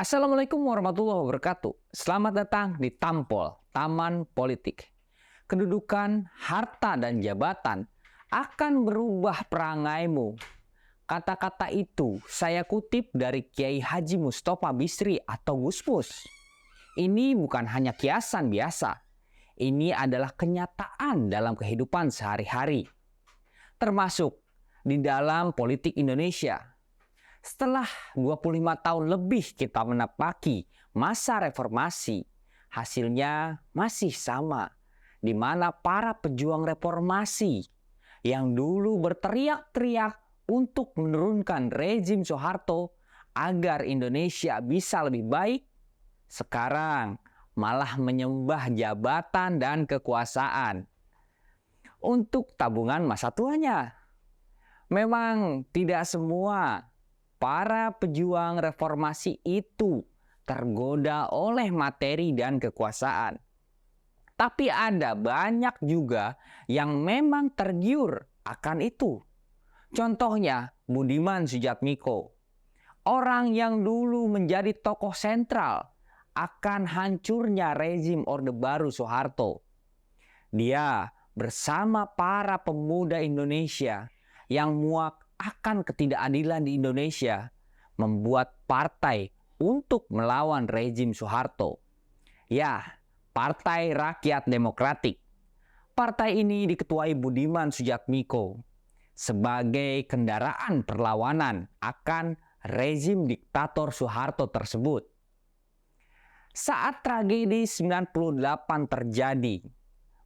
Assalamualaikum warahmatullahi wabarakatuh. Selamat datang di Tampol, Taman Politik. Kedudukan, harta, dan jabatan akan berubah perangaimu. Kata-kata itu saya kutip dari Kiai Haji Mustofa Bisri atau Gusmus. Ini bukan hanya kiasan biasa. Ini adalah kenyataan dalam kehidupan sehari-hari. Termasuk di dalam politik Indonesia. Setelah 25 tahun lebih kita menapaki masa reformasi, hasilnya masih sama, di mana para pejuang reformasi yang dulu berteriak-teriak untuk menurunkan rezim Soeharto agar Indonesia bisa lebih baik, sekarang malah menyembah jabatan dan kekuasaan untuk tabungan masa tuanya. Memang tidak semua para pejuang reformasi itu tergoda oleh materi dan kekuasaan. Tapi ada banyak juga yang memang tergiur akan itu. Contohnya Budiman Sujatmiko, orang yang dulu menjadi tokoh sentral akan hancurnya rezim Orde Baru Soeharto. Dia bersama para pemuda Indonesia yang muak akan ketidakadilan di Indonesia, membuat partai untuk melawan rezim Soeharto. Ya, Partai Rakyat Demokratik. Partai ini diketuai Budiman Sujatmiko sebagai kendaraan perlawanan akan rezim diktator Soeharto tersebut. Saat tragedi 98 terjadi,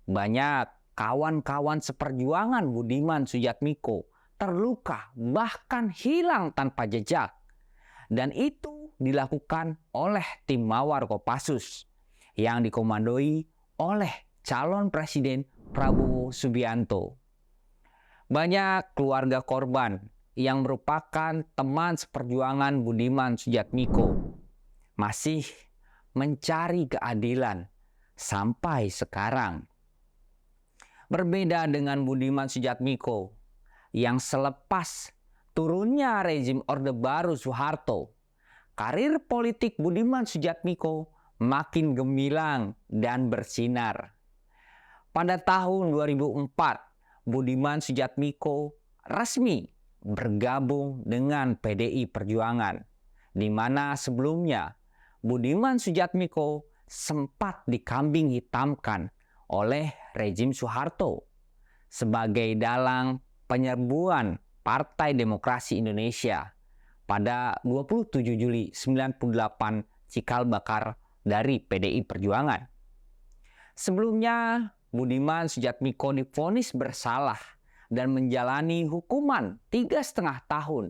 banyak kawan-kawan seperjuangan Budiman Sujatmiko terluka, bahkan hilang tanpa jejak. Dan itu dilakukan oleh tim Mawar Kopassus yang dikomandoi oleh calon presiden Prabowo Subianto. Banyak keluarga korban yang merupakan teman seperjuangan Budiman Sujatmiko masih mencari keadilan sampai sekarang. Berbeda dengan Budiman Sujatmiko yang selepas turunnya rezim Orde Baru Soeharto, karir politik Budiman Sujatmiko makin gemilang dan bersinar. Pada tahun 2004, Budiman Sujatmiko resmi bergabung dengan PDI Perjuangan, di mana sebelumnya Budiman Sujatmiko sempat dikambing hitamkan oleh rezim Soeharto sebagai dalang penyerbuan Partai Demokrasi Indonesia pada 27 Juli 98 cikal bakar dari PDI Perjuangan. Sebelumnya, Budiman Sujatmiko divonis bersalah dan menjalani hukuman 3,5 tahun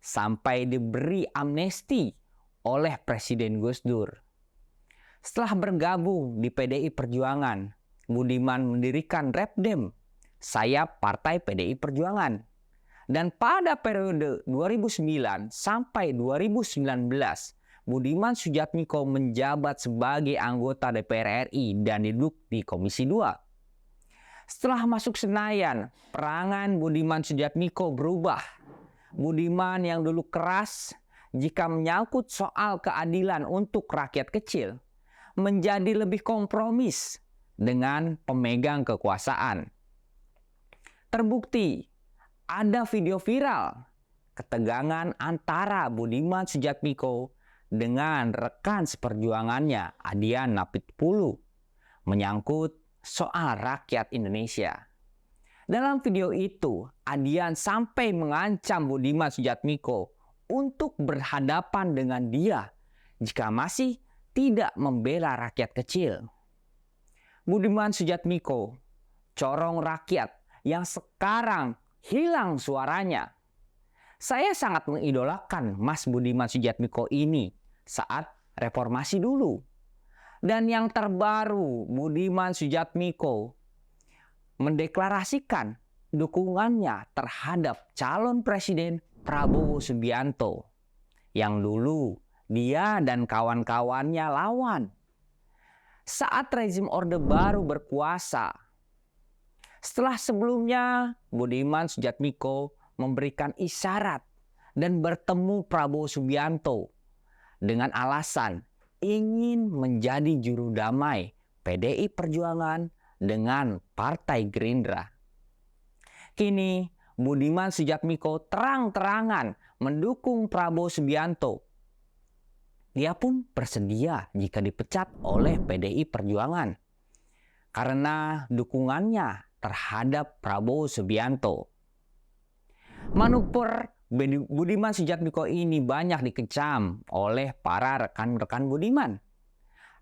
sampai diberi amnesti oleh Presiden Gus Dur. Setelah bergabung di PDI Perjuangan, Budiman mendirikan Repdem, sayap Partai PDI Perjuangan. Dan pada periode 2009 sampai 2019, Budiman Sujatmiko menjabat sebagai anggota DPR RI dan duduk di Komisi 2. Setelah masuk Senayan, perangan Budiman Sujatmiko berubah. Budiman yang dulu keras jika menyangkut soal keadilan untuk rakyat kecil, menjadi lebih kompromis dengan pemegang kekuasaan. Terbukti ada video viral ketegangan antara Budiman Sujatmiko dengan rekan seperjuangannya Adian Napitupulu menyangkut soal rakyat Indonesia. Dalam video itu, Adian sampai mengancam Budiman Sujatmiko untuk berhadapan dengan dia jika masih tidak membela rakyat kecil. Budiman Sujatmiko, corong rakyat yang sekarang hilang suaranya. Saya sangat mengidolakan Mas Budiman Sujatmiko ini saat reformasi dulu. Dan yang terbaru, Budiman Sujatmiko mendeklarasikan dukungannya terhadap calon presiden Prabowo Subianto yang dulu dia dan kawan-kawannya lawan saat rezim Orde Baru berkuasa. Setelah sebelumnya Budiman Sujatmiko memberikan isyarat dan bertemu Prabowo Subianto dengan alasan ingin menjadi juru damai PDI Perjuangan dengan Partai Gerindra. Kini Budiman Sujatmiko terang-terangan mendukung Prabowo Subianto. Dia pun bersedia jika dipecat oleh PDI Perjuangan karena dukungannya terhadap Prabowo Subianto. Manuver Budiman Sujatmiko ini banyak dikecam oleh para rekan-rekan Budiman.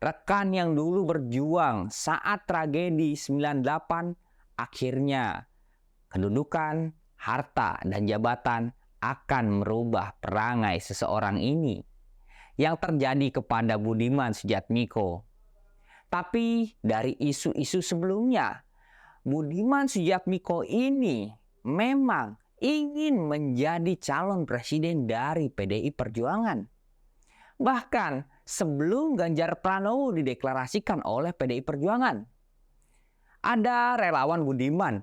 Rekan yang dulu berjuang saat tragedi 98, akhirnya kedudukan, harta, dan jabatan akan merubah perangai seseorang ini yang terjadi kepada Budiman Sujatmiko. Tapi dari isu-isu sebelumnya, Budiman Sujatmiko ini memang ingin menjadi calon presiden dari PDI Perjuangan. Bahkan sebelum Ganjar Pranowo dideklarasikan oleh PDI Perjuangan, ada relawan Budiman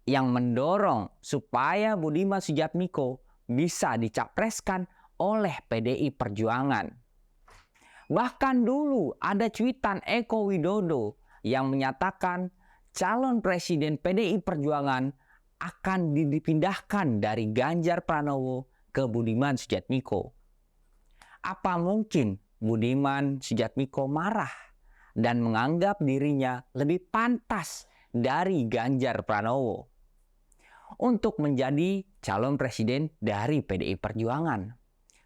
yang mendorong supaya Budiman Sujatmiko bisa dicapreskan oleh PDI Perjuangan. Bahkan dulu ada cuitan Eko Widodo yang menyatakan calon presiden PDI Perjuangan akan dipindahkan dari Ganjar Pranowo ke Budiman Sujatmiko. Apa mungkin Budiman Sujatmiko marah dan menganggap dirinya lebih pantas dari Ganjar Pranowo untuk menjadi calon presiden dari PDI Perjuangan,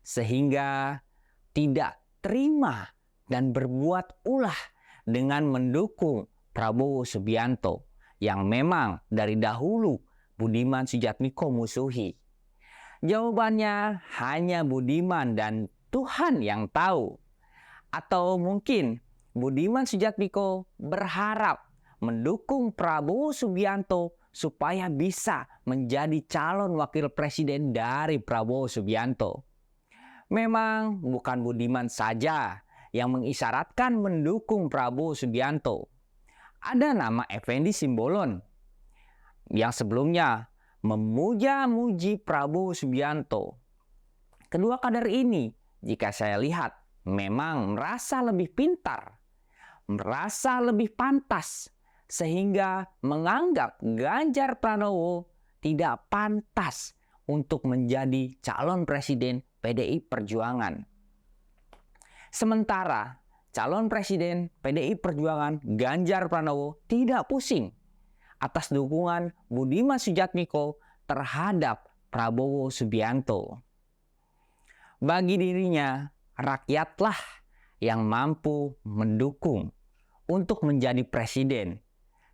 sehingga tidak terima dan berbuat ulah dengan mendukung Prabowo Subianto yang memang dari dahulu Budiman Sujatmiko musuhi? Jawabannya hanya Budiman dan Tuhan yang tahu. Atau mungkin Budiman Sujatmiko berharap mendukung Prabowo Subianto supaya bisa menjadi calon wakil presiden dari Prabowo Subianto. Memang bukan Budiman saja yang mengisyaratkan mendukung Prabowo Subianto. Ada nama Effendi Simbolon yang sebelumnya memuja-muji Prabowo Subianto. Kedua kader ini, jika saya lihat, memang merasa lebih pintar, merasa lebih pantas, sehingga menganggap Ganjar Pranowo tidak pantas untuk menjadi calon presiden PDI Perjuangan. Sementara calon presiden PDI Perjuangan Ganjar Pranowo tidak pusing atas dukungan Budiman Sujatmiko terhadap Prabowo Subianto. Bagi dirinya, rakyatlah yang mampu mendukung untuk menjadi presiden,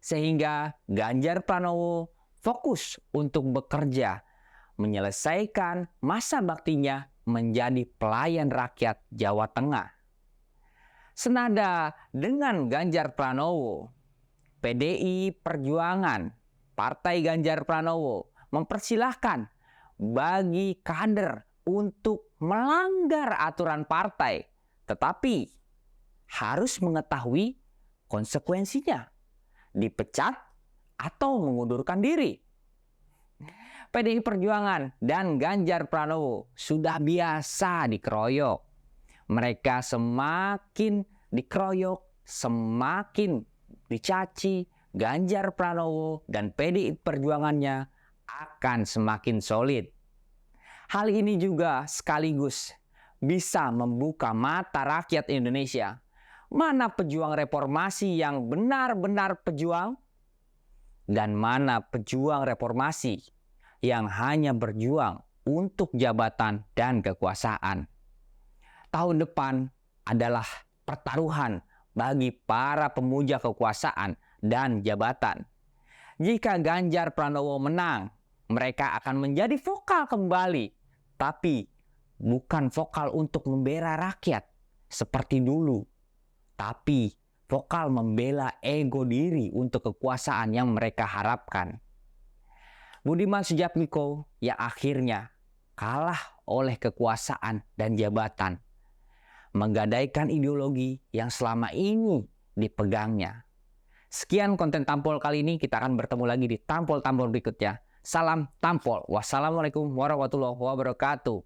sehingga Ganjar Pranowo fokus untuk bekerja menyelesaikan masa baktinya menjadi pelayan rakyat Jawa Tengah. Senada dengan Ganjar Pranowo, PDI Perjuangan, Partai Ganjar Pranowo mempersilahkan bagi kader untuk melanggar aturan partai, tetapi harus mengetahui konsekuensinya, dipecat atau mengundurkan diri. PDI Perjuangan dan Ganjar Pranowo sudah biasa dikeroyok. Mereka semakin dikeroyok, semakin dicaci, Ganjar Pranowo dan PDI Perjuangannya akan semakin solid. Hal ini juga sekaligus bisa membuka mata rakyat Indonesia. Mana pejuang reformasi yang benar-benar pejuang, dan mana pejuang reformasi yang hanya berjuang untuk jabatan dan kekuasaan. Tahun depan adalah pertaruhan bagi para pemuja kekuasaan dan jabatan. Jika Ganjar Pranowo menang, mereka akan menjadi vokal kembali, tapi bukan vokal untuk membela rakyat seperti dulu, tapi vokal membela ego diri untuk kekuasaan yang mereka harapkan. Budiman Sujatmiko yang akhirnya kalah oleh kekuasaan dan jabatan, menggadaikan ideologi yang selama ini dipegangnya. Sekian konten Tampol kali ini, kita akan bertemu lagi di Tampol-Tampol berikutnya. Salam Tampol. Wassalamualaikum warahmatullahi wabarakatuh.